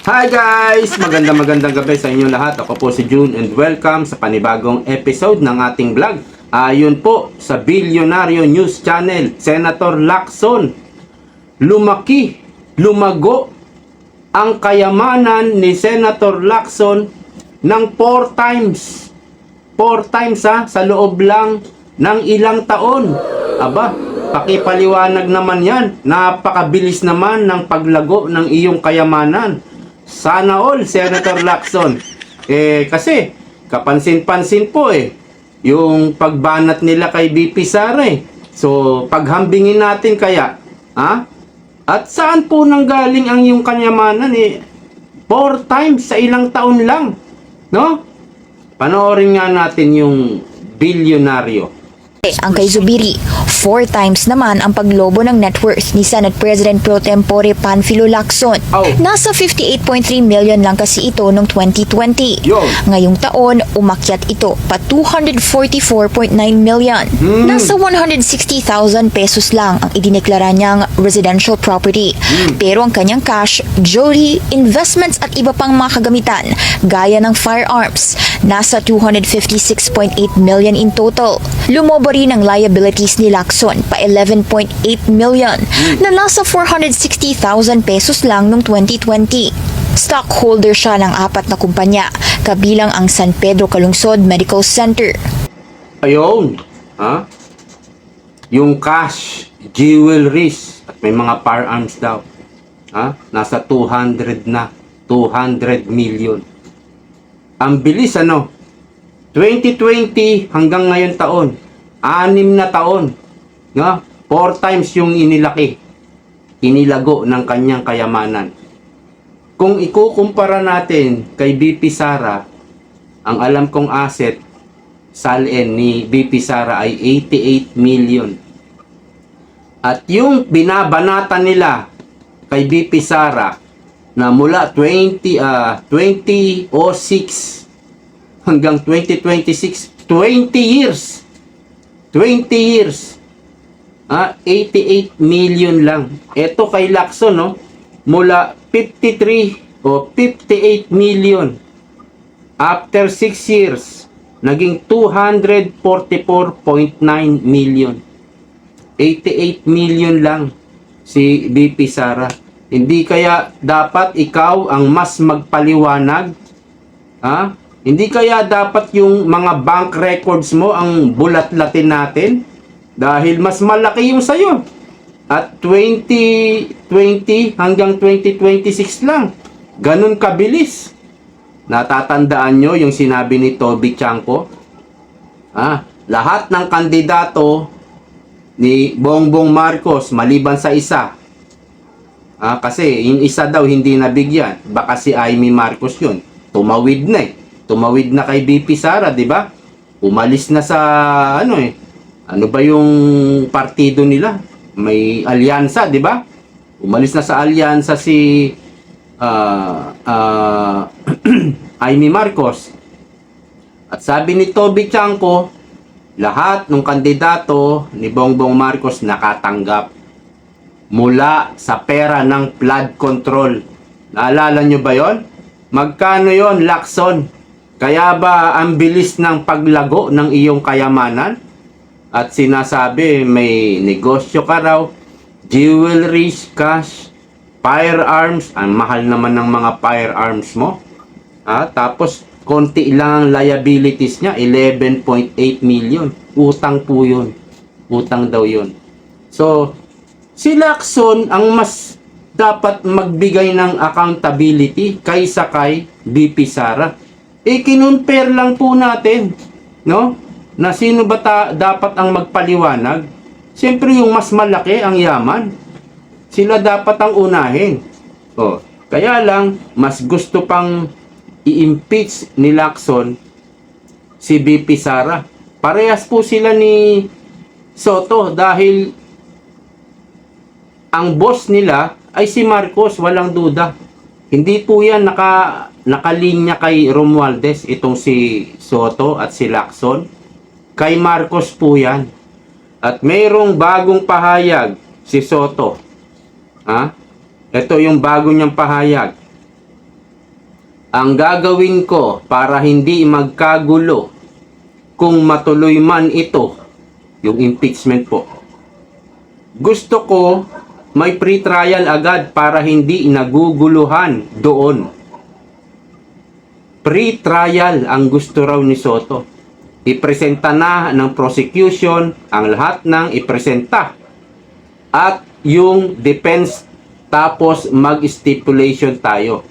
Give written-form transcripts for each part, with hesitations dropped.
Hi guys! Magandang gabi sa inyo lahat. Ako po si June and welcome sa panibagong episode ng ating vlog. Ayon po sa Bilyonaryo News Channel, Senator Lacson, lumago ang kayamanan ni Senator Lacson ng 4 times. 4 times sa loob lang ng ilang taon. Aba, pakipaliwanag naman yan. Napakabilis naman ng paglago ng iyong kayamanan. Sana all, Senator Lacson. Kasi, kapansin-pansin po yung pagbanat nila kay BP Sara So, paghambingin natin kaya, ha? At saan po nanggaling ang iyong kayamanan 4 times sa ilang taon lang, no? Panoorin nga natin yung bilyonaryo. Ang kay Zubiri, 4 times naman ang paglobo ng net worth ni Senate President Pro Tempore Panfilo Lacson. Nasa 58.3 million lang kasi ito noong 2020. Ngayong taon, umakyat ito pa 244.9 million. Nasa 160,000 pesos lang ang idineklara niyang residential property. Pero ang kanyang cash, jewelry, investments at iba pang mga kagamitan, gaya ng firearms, nasa 256.8 million in total. Lumobo rin ang liabilities ni Lacson pa 11.8 million na nasa 460,000 pesos lang noong 2020. Stockholder siya ng 4 na kumpanya, kabilang ang San Pedro Calungsod Medical Center. Ayun, ha? Yung cash, jewelries, at may mga firearms daw. Ha? Nasa 200 na. 200 million. Ang bilis 2020 hanggang ngayon taon. 6 na taon. No? 4 times yung inilago ng kanyang kayamanan. Kung ikukumpara natin kay BP Sara, ang alam kong asset salin ni BP Sara ay 88 million. At yung binabanata nila kay BP Sara na mula 2006 hanggang 2026, 20 years. 88 million lang. Ito kay Lacson, mula 53 o 58 million. After 6 years, naging 244.9 million. 88 million lang si BP Sara. Hindi kaya dapat ikaw ang mas magpaliwanag? Ha? Hindi kaya dapat yung mga bank records mo ang bulat-latin natin? Dahil mas malaki yung sayo. At 2020 hanggang 2026 lang. Ganun kabilis. Natatandaan nyo yung sinabi ni Toby Chanko? Lahat ng kandidato ni Bongbong Marcos maliban sa isa. Kasi yung isa daw hindi nabigyan. Baka si Amy Marcos yun. Tumawid na Tumawid na kay BP Sara, di ba? Umalis na sa ano ba yung partido nila? May alyansa, di ba? Umalis na sa alyansa si Amy Marcos. At sabi ni Toby Chanko, lahat ng kandidato ni Bongbong Marcos nakatanggap mula sa pera ng flood control. Naalala nyo ba yon? Magkano yon, Lacson? Kaya ba ang bilis ng paglago ng iyong kayamanan? At sinasabi may negosyo ka raw, jewelry, cash, firearms. Ang mahal naman ng mga firearms mo. Tapos konti lang ang liabilities niya, 11.8 million. Utang po yun. Utang daw yun. So, si Lacson ang mas dapat magbigay ng accountability kaysa kay BP Sara. Kinunper lang po natin, no? Na sino ba dapat ang magpaliwanag? Siyempre yung mas malaki ang yaman. Sila dapat ang unahin. Kaya lang, mas gusto pang i-impeach ni Lacson si BP Sara. Parehas po sila ni Soto dahil ang boss nila ay si Marcos, walang duda. Hindi po yan nakalinya kay Romualdez, itong si Soto at si Lacson. Kay Marcos po yan. At mayroong bagong pahayag si Soto. Ito yung bago niyang pahayag. ang gagawin ko para hindi magkagulo kung matuloy man ito, yung impeachment po. Gusto ko may pre-trial agad para hindi naguguluhan doon. Pre-trial ang gusto raw ni Soto. Ipresenta na ng prosecution ang lahat ng ipresenta. At yung defense, tapos mag-stipulation tayo.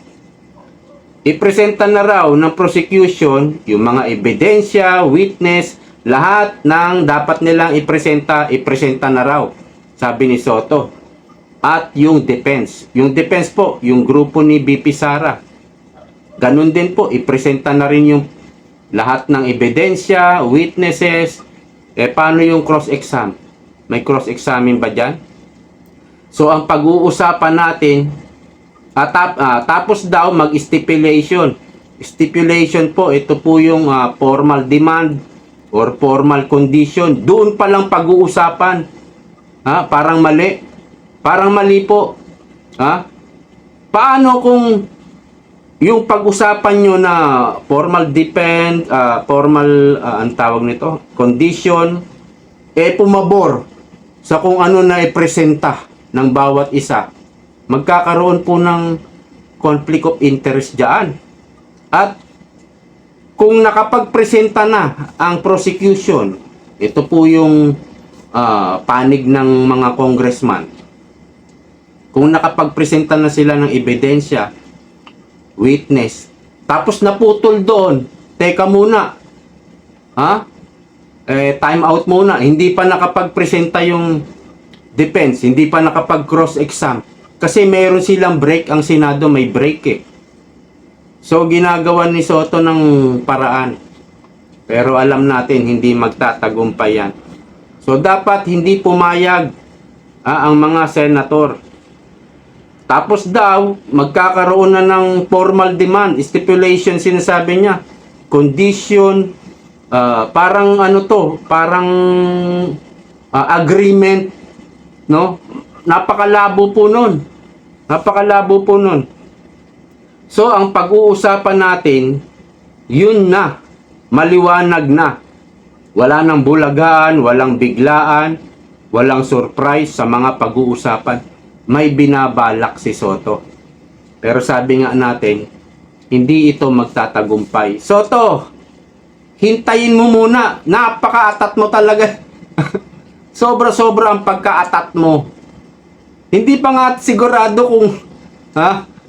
Ipresenta na raw ng prosecution yung mga ebidensya, witness, lahat ng dapat nilang ipresenta na raw, sabi ni Soto. At yung defense po, yung grupo ni BP Sara, ganun din po, ipresenta na rin yung lahat ng ebidensya, witnesses. Paano yung cross-exam? May cross-examine ba dyan? So, ang pag-uusapan natin, tapos daw mag-stipulation. Stipulation po, ito po yung formal demand or formal condition. Doon pa lang pag-uusapan. Parang mali. Parang mali po. Paano kung yung pag-usapan nyo na formal depend, ang tawag nito, condition, pumabor sa kung ano na ipresenta ng bawat isa, magkakaroon po ng conflict of interest dyan. At kung nakapagpresenta na ang prosecution, ito po yung panig ng mga congressman. Kung nakapagpresenta na sila ng ebidensya, witness, tapos naputol doon, teka muna, time out muna, hindi pa nakapagpresenta yung defense, hindi pa nakapag-cross-exam, kasi meron silang break, ang Senado may break So ginagawa ni Soto ng paraan, pero alam natin hindi magtatagumpay yan. So dapat hindi pumayag ang mga senator. Tapos daw, magkakaroon na ng formal demand, stipulation, sinasabi niya, condition, parang parang agreement, no? Napakalabo po nun. So, ang pag-uusapan natin, yun na, maliwanag na. Wala nang bulagaan, walang biglaan, walang surprise sa mga pag-uusapan. May binabalak si Soto. Pero sabi nga natin, hindi ito magtatagumpay. Soto, hintayin mo muna. Napaka-atat mo talaga. Sobra-sobra ang pagka-atat mo. Hindi pa nga sigurado kung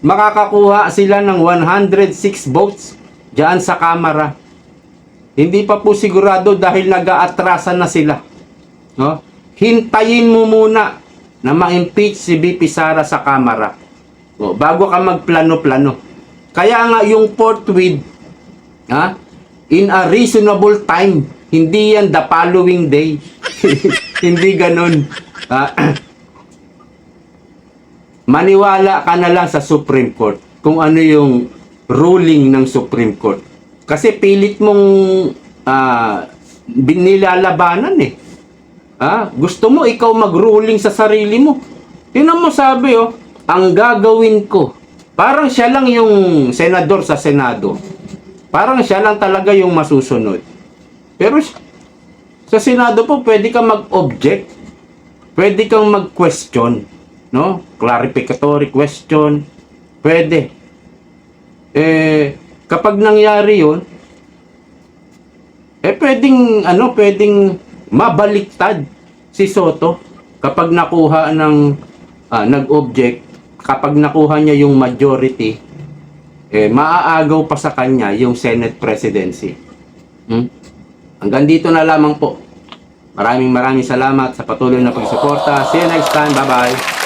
makakakuha sila ng 106 votes diyan sa Kamara. Hindi pa po sigurado dahil nag-aatrasan na sila. No? Hintayin mo muna na ma-impeach si BP Sara sa Kamara. Bago ka magplano-plano. Kaya nga yung forthwith, in a reasonable time, hindi yan the following day. Hindi ganun. Maniwala ka na lang sa Supreme Court kung ano yung ruling ng Supreme Court. Kasi pilit mong nilalabanan gusto mo ikaw mag-ruling sa sarili mo. Yun ang mo sabi ang gagawin ko. Parang siya lang yung senador sa Senado. Parang siya lang talaga yung masusunod. Pero sa Senado po pwede kang mag-object. Pwede kang mag-question, no? Clarificatory question. Pwede. Kapag nangyari 'yon, pwedeng mabaliktad si Soto kapag nakuha ng nag-object, kapag nakuha niya yung majority, maaagaw pa sa kanya yung Senate presidency. Hanggang dito na lamang po. Maraming salamat sa patuloy na pagsuporta. See you next time. Bye-bye.